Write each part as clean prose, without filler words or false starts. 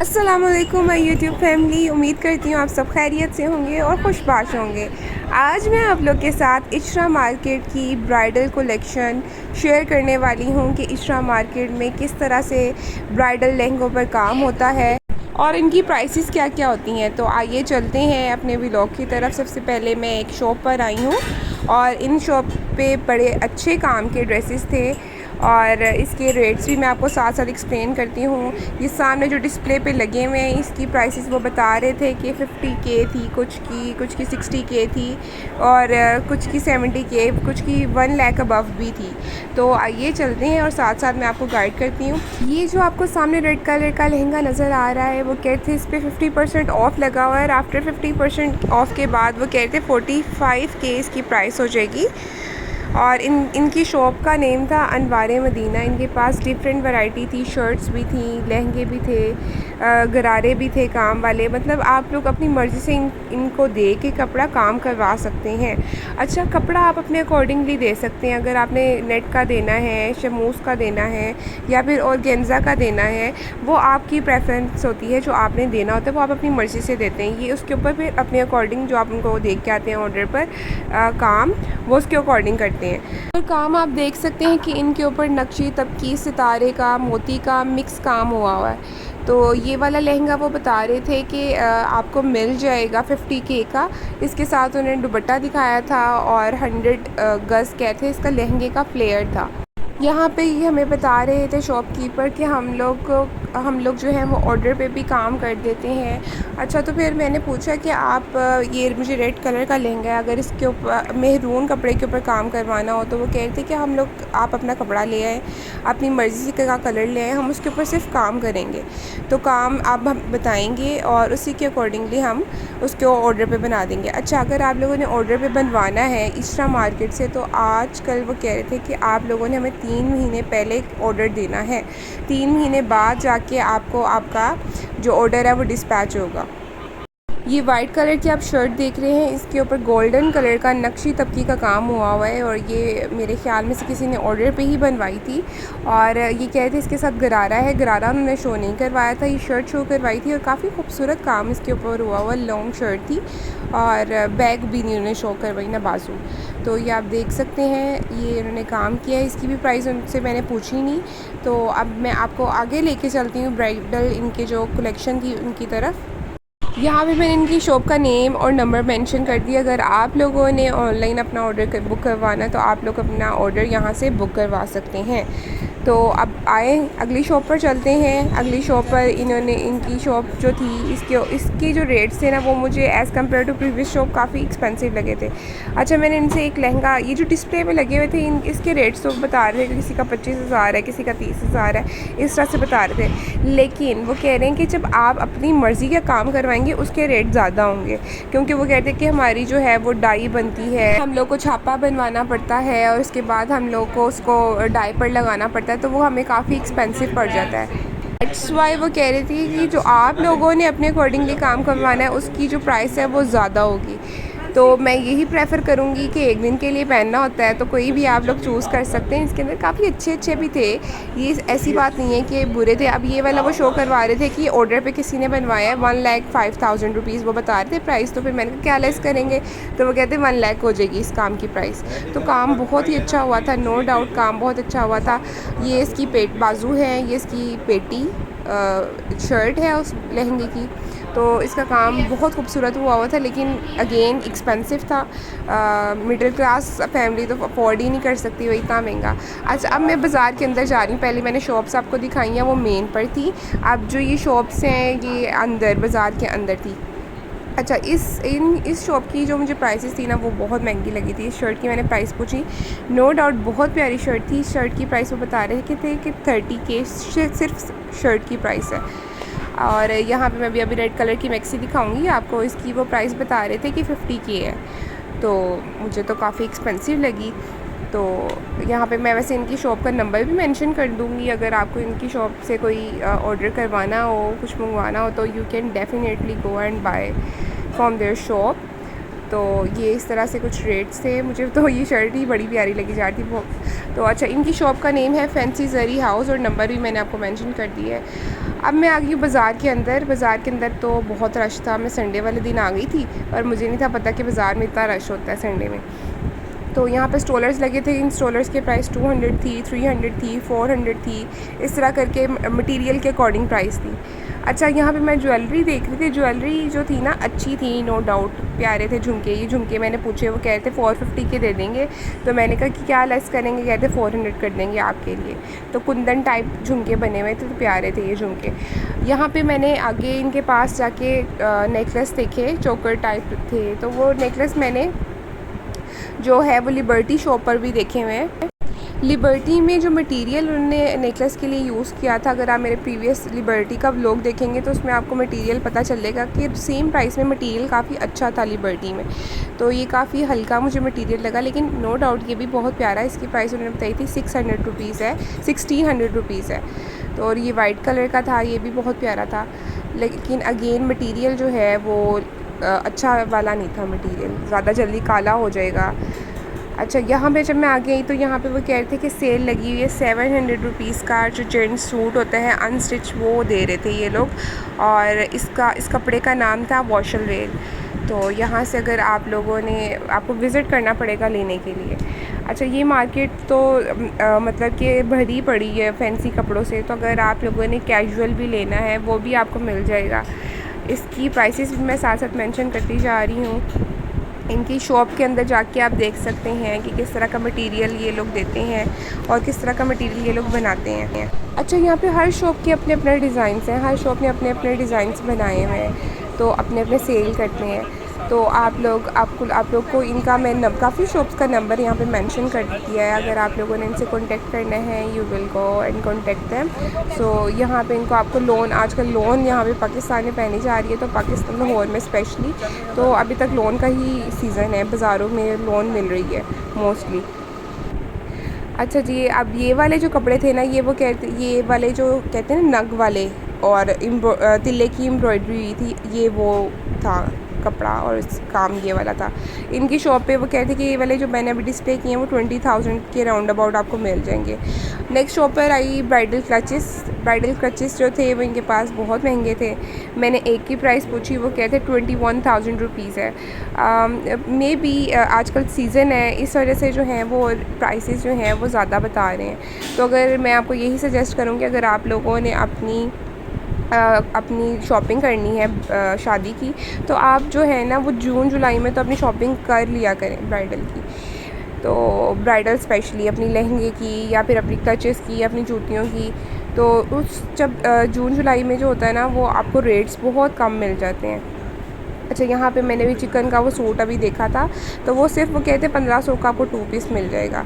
अस्सलामुअलैकुम my YouTube family. उम्मीद करती हूँ आप सब खैरियत से होंगे और खुशबाश होंगे। आज मैं आप लोग के साथ इशरा मार्केट की ब्राइडल कलेक्शन शेयर करने वाली हूँ कि इशरा मार्केट में किस तरह से ब्राइडल लहंगों पर काम होता है और इनकी प्राइसेस क्या क्या होती हैं। तो आइए चलते हैं अपने व्लॉग की तरफ। सबसे पहले मैं एक शॉप पर आई हूँ और इन शॉप पे बड़े अच्छे काम के ड्रेसेस थे और इसके रेट्स भी मैं आपको साथ साथ एक्सप्लेन करती हूँ। ये सामने जो डिस्प्ले पे लगे हुए हैं इसकी प्राइसेस वो बता रहे थे कि 50K थी, कुछ की 60K थी और कुछ की 70K, कुछ की 1 लाख अबव भी थी। तो आइए चलते हैं और साथ साथ मैं आपको गाइड करती हूँ। ये जो आपको सामने रेड कलर का लहंगा नज़र आ रहा है वो कहते थे इस पर 50% ऑफ़ लगा हुआ है और आफ्टर 50% ऑफ़ के बाद वो कहते 45K इसकी प्राइस हो जाएगी। और इनकी शॉप का नेम था अनवारे मदीना। इनके पास डिफरेंट वैरायटी थी, शर्ट्स भी थी, लहंगे भी थे, गरारे भी थे काम वाले। मतलब आप लोग अपनी मर्ज़ी से इनको दे के कपड़ा काम करवा सकते हैं। अच्छा, कपड़ा आप अपने अकॉर्डिंगली दे सकते हैं। अगर आपने नेट का देना है, शमूस का देना है या फिर ऑर्गेन्जा का देना है, वो आपकी प्रेफरेंस होती है। जो आपने देना होता है वो आप अपनी मर्ज़ी से देते हैं। ये उसके ऊपर फिर अपने अकॉर्डिंग जो आप उनको देख के आते हैं ऑर्डर पर काम, वो उसके अकॉर्डिंग करते हैं। और काम आप देख सकते हैं कि इनके ऊपर नक्शी, तबकी, सितारे का, मोती का मिक्स काम हुआ है। तो ये वाला लहंगा वो बता रहे थे कि आपको मिल जाएगा 50K का। इसके साथ उन्होंने दुपट्टा दिखाया था और 100 गज़ कहते इसका लहंगे का फ्लेयर था। यहाँ पे ये हमें बता रहे थे शॉपकीपर कि हम लोग जो है वो ऑर्डर पे भी काम कर देते हैं। अच्छा, तो फिर मैंने पूछा कि आप ये मुझे रेड कलर का लहंगा है, अगर इसके ऊपर मेहरून कपड़े के ऊपर काम करवाना हो तो वो कह रहे थे कि आप अपना कपड़ा ले आएँ, अपनी मर्ज़ी का कलर ले आएँ, हम उसके ऊपर सिर्फ काम करेंगे। तो काम आप हम बताएंगे और उसी के अकॉर्डिंगली हम उसको ऑर्डर पे बना देंगे। अच्छा, अगर आप लोगों ने ऑर्डर पे बनवाना है इशरा मार्केट से तो आजकल वो कह रहे थे कि आप लोगों ने हमें 3 महीने पहले ऑर्डर देना है। 3 महीने बाद जाके आपको आपका जो ऑर्डर है वो डिस्पैच होगा। ये वाइट कलर की आप शर्ट देख रहे हैं, इसके ऊपर गोल्डन कलर का नक्शी तबकी का काम हुआ है और ये मेरे ख्याल में से किसी ने ऑर्डर पे ही बनवाई थी। और ये कह रहे थे इसके साथ गरारा है, गरारा उन्होंने शो नहीं करवाया था, ये शर्ट शो करवाई थी और काफ़ी खूबसूरत काम इसके ऊपर हुआ लॉन्ग शर्ट थी और बैग भी नहीं उन्होंने शो करवाई ना बाजू। तो ये आप देख सकते हैं ये उन्होंने काम किया है। इसकी भी प्राइस उनसे मैंने पूछी नहीं। तो अब मैं आपको आगे लेके चलती हूँ ब्राइडल इनके जो कलेक्शन थी उनकी तरफ। यहाँ पे मैंने इनकी शॉप का नेम और नंबर मेंशन कर दिया। अगर आप लोगों ने ऑनलाइन अपना ऑर्डर बुक करवाना तो आप लोग अपना ऑर्डर यहाँ से बुक करवा सकते हैं। तो अब आए अगली शॉप पर चलते हैं। अगली शॉप पर इनकी शॉप जो थी इसके जो रेट्स थे ना वो मुझे as compare to previous shop काफ़ी एक्सपेंसिव लगे थे। अच्छा, मैंने इनसे एक लहंगा, ये जो डिस्प्ले में लगे हुए थे इसके रेट्स तो बता रहे थे कि किसी का 25,000 है, किसी का 30,000 है, इस तरह से बता रहे थे। लेकिन वो कह रहे हैं कि जब आप अपनी मर्ज़ी का काम करवाएंगे उसके रेट ज़्यादा होंगे, क्योंकि वो कहते हैं कि हमारी जो है वो डाई बनती है, हम लोग को छापा बनवाना पड़ता है और उसके बाद हम लोग को उसको डाई पर लगाना पड़ता है, तो वो हमें काफ़ी एक्सपेंसिव पड़ जाता है। दैट्स वाई वो कह रही थी कि जो आप लोगों ने अपने अकॉर्डिंगली काम करवाना है उसकी जो प्राइस है वो ज़्यादा होगी। तो मैं यही प्रेफर करूँगी कि एक दिन के लिए पहनना होता है तो कोई भी आप लोग चूज़ कर सकते हैं। इसके अंदर काफ़ी अच्छे भी थे, ये ऐसी बात नहीं है कि बुरे थे। अब ये वाला वो शो करवा रहे थे कि ऑर्डर पे किसी ने बनवाया है 1,05,000 रुपीज़ वो बता रहे थे प्राइस। तो फिर मैंने कहा क्या लेस करेंगे, तो वो कहते 1 लाख हो जाएगी इस काम की प्राइस। तो काम बहुत ही अच्छा हुआ था, नो डाउट काम बहुत अच्छा हुआ था। ये इसकी बाजू है, ये इसकी पेटी शर्ट है उस लहंगे की। तो इसका काम बहुत खूबसूरत हुआ था, लेकिन अगेन एक्सपेंसिव था। मिडिल क्लास फैमिली तो अफोर्ड ही नहीं कर सकती वही इतना महंगा। अच्छा, अब मैं बाज़ार के अंदर जा रही हूँ। पहले मैंने शॉप्स आपको दिखाई हैं वो मेन पर थी, अब जो ये शॉप्स हैं ये अंदर बाज़ार के अंदर थी। अच्छा, इस शॉप की जो मुझे प्राइसेस थी ना वो बहुत महंगी लगी थी। इस शर्ट की मैंने प्राइस पूछी, नो डाउट बहुत प्यारी शर्ट थी। इस शर्ट की प्राइस वो बता रहे थे कि 30K सिर्फ शर्ट की प्राइस है। और यहाँ पे मैं अभी रेड कलर की मैक्सी दिखाऊंगी आपको, इसकी वो प्राइस बता रहे थे कि 50K है। तो मुझे तो काफ़ी एक्सपेंसिव लगी। तो यहाँ पे मैं वैसे इनकी शॉप का नंबर भी मेंशन कर दूँगी, अगर आपको इनकी शॉप से कोई ऑर्डर करवाना हो, कुछ मंगवाना हो, तो you can definitely go and buy from their shop. तो ये इस तरह से कुछ रेट्स थे। मुझे तो ये शर्ट ही बड़ी प्यारी लगी जा रही थी वो। तो अच्छा, इनकी शॉप का नेम है फैंसी ज़री हाउस और नंबर भी मैंने आपको मेंशन कर दिया है। अब मैं आ गई हूँ बाज़ार के अंदर। बाज़ार के अंदर तो बहुत रश था। मैं संडे वाले दिन आ गई थी और मुझे नहीं था पता कि बाज़ार में इतना रश होता है संडे में। तो यहाँ पे स्टॉलर्स लगे थे। इन स्टॉलर्स के प्राइस 200 थी, 300 थी, 400 थी, इस तरह करके मटेरियल के अकॉर्डिंग प्राइस थी। अच्छा, यहाँ पे मैं ज्वेलरी देख रही थी। ज्वेलरी जो थी ना अच्छी थी, नो डाउट, प्यारे थे झुमके। ये झुमके मैंने पूछे, वो कह रहे थे 450 के दे देंगे। तो मैंने कहा कि क्या लेस करेंगे, कहते 400 कर देंगे आपके लिए। तो कुंदन टाइप झुमके बने हुए थे, तो प्यारे थे ये झुमके। यहाँ पे मैंने आगे इनके पास जाके नेकलेस देखे, चोकर टाइप थे। तो वो नेकलेस मैंने जो है वो लिबर्टी शॉप पर भी देखे हुए हैं। लिबर्टी में जो मटेरियल उन्होंने नेकलेस के लिए यूज़ किया था, अगर आप मेरे प्रीवियस लिबर्टी का व्लॉग देखेंगे तो उसमें आपको मटेरियल पता चलेगा कि सेम प्राइस में मटेरियल काफ़ी अच्छा था लिबर्टी में। तो ये काफ़ी हल्का मुझे मटेरियल लगा, लेकिन नो डाउट ये भी बहुत प्यारा है। इसकी प्राइस उन्होंने बताई थी 600 रुपीज़ है, 1600 रुपीज़ है। तो और ये वाइट कलर का था, ये भी बहुत प्यारा था। लेकिन अगेन मटेरियल जो है वो अच्छा वाला नहीं था मटेरियल, ज़्यादा जल्दी काला हो जाएगा। अच्छा, यहाँ पे जब मैं आ गई तो यहाँ पे वो कह रहे थे कि सेल लगी हुई है 700 रुपीज़ का जो जेंट्स सूट होता है अनस्टिच, वो दे रहे थे ये लोग। और इस कपड़े का नाम था वॉशल वेल। तो यहाँ से अगर आप लोगों ने, आपको विज़िट करना पड़ेगा लेने के लिए। अच्छा, ये मार्केट तो मतलब कि भरी पड़ी है फैंसी कपड़ों से। तो अगर आप लोगों ने कैजुअल भी लेना है वो भी आपको मिल जाएगा। इसकी प्राइसेस भी मैं साथ साथ मेंशन करती जा रही हूँ। इनकी शॉप के अंदर जाके आप देख सकते हैं कि किस तरह का मटेरियल ये लोग देते हैं और किस तरह का मटेरियल ये लोग बनाते हैं। अच्छा, यहाँ पे हर शॉप के अपने अपने डिज़ाइंस हैं, हर शॉप ने अपने अपने डिज़ाइंस बनाए हुए हैं, तो अपने अपने सेल करते हैं। तो आप लोग को इनका मैं काफ़ी शॉप्स का नंबर यहाँ पे मेंशन कर दिया है। अगर आप लोगों ने इनसे कांटेक्ट करना है, you will go and contact them. So यहाँ पे इनको आपको लोन, आजकल लोन यहाँ पे पाकिस्तान में पहनी जा रही है, तो पाकिस्तान लाहौर में स्पेशली तो अभी तक लोन का ही सीज़न है, बाज़ारों में लोन मिल रही है मोस्टली। अच्छा जी, अब ये वाले जो कपड़े थे ना, ये वाले जो कहते हैं ना नग वाले और तिल्ले की एम्ब्रॉयडरी हुई थी, ये वो था कपड़ा और इस काम ये वाला था। इनकी शॉप पे वो कहते कि ये वाले जो मैंने अभी डिस्प्ले किए हैं वो 20,000 के राउंड अबाउट आपको मिल जाएंगे। नेक्स्ट शॉप पर आई ब्राइडल क्लचेस जो थे वो इनके पास बहुत महंगे थे। मैंने एक की प्राइस पूछी, वो कहते 21,000 रुपीज़ है। मे बी आजकल सीज़न है, इस वजह से जो है वो प्राइसेस जो हैं वो ज़्यादा बता रहे हैं। तो अगर मैं आपको यही सजेस्ट करूँगी, अगर आप लोगों ने अपनी शॉपिंग करनी है शादी की, तो आप जो है ना वो जून जुलाई में तो अपनी शॉपिंग कर लिया करें ब्राइडल की। तो ब्राइडल स्पेशली अपनी लहंगे की या फिर अपनी क्लचेस की, अपनी जूतियों की। तो जब जून जुलाई में जो होता है ना, वो आपको रेट्स बहुत कम मिल जाते हैं। अच्छा, यहाँ पे मैंने भी चिकन का वो सूट अभी देखा था, तो वो सिर्फ वो कहते 1500 का आपको 2 पीस मिल जाएगा।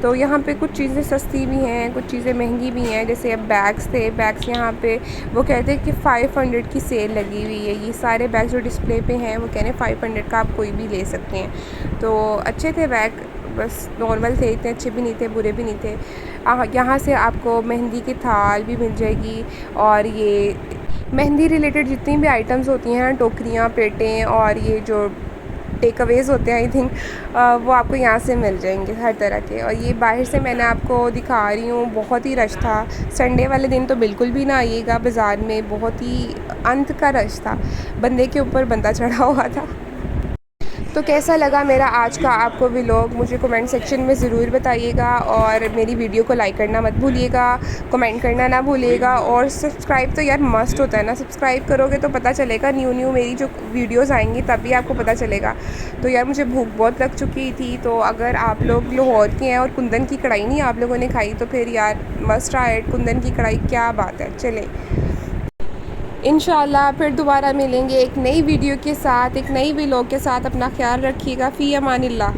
तो यहाँ पे कुछ चीज़ें सस्ती भी हैं, कुछ चीज़ें महंगी भी हैं। जैसे अब बैग्स यहाँ पे वो कहते हैं कि 500 की सेल लगी हुई है। ये सारे बैग्स जो डिस्प्ले पे हैं वो कह रहे हैं 500 का आप कोई भी ले सकते हैं। तो अच्छे थे बैग, बस नॉर्मल थे, इतने अच्छे भी नहीं थे, बुरे भी नहीं थे। यहाँ से आपको मेहंदी की थाल भी मिल जाएगी, और ये मेहंदी रिलेटेड जितनी भी आइटम्स होती हैं, टोकरियाँ, प्लेटें और ये जो टेक अवेज़ होते हैं, आई थिंक वो आपको यहाँ से मिल जाएंगे हर तरह के। और ये बाहर से मैंने आपको दिखा रही हूँ, बहुत ही रश था। संडे वाले दिन तो बिल्कुल भी ना आइएगा, बाज़ार में बहुत ही अंत का रश था, बंदे के ऊपर बंदा चढ़ा हुआ था। तो कैसा लगा मेरा आज का आपको व्लॉग, मुझे कमेंट सेक्शन में ज़रूर बताइएगा। और मेरी वीडियो को लाइक करना मत भूलिएगा, कमेंट करना ना भूलिएगा। और सब्सक्राइब तो यार मस्ट होता है ना, सब्सक्राइब करोगे तो पता चलेगा न्यू मेरी जो वीडियोस आएंगी, तभी आपको पता चलेगा। तो यार मुझे भूख बहुत लग चुकी थी, तो अगर आप लोग लाहौर के हैं और कुंदन की कढ़ाई नहीं आप लोगों ने खाई, तो फिर यार मस्ट ट्राई कुंदन की कढ़ाई, क्या बात है। चले, इंशाल्लाह फिर दोबारा मिलेंगे एक नई वीडियो के साथ, एक नई व्लॉग के साथ। अपना ख्याल रखिएगा। फ़ी अमानिल्लाह।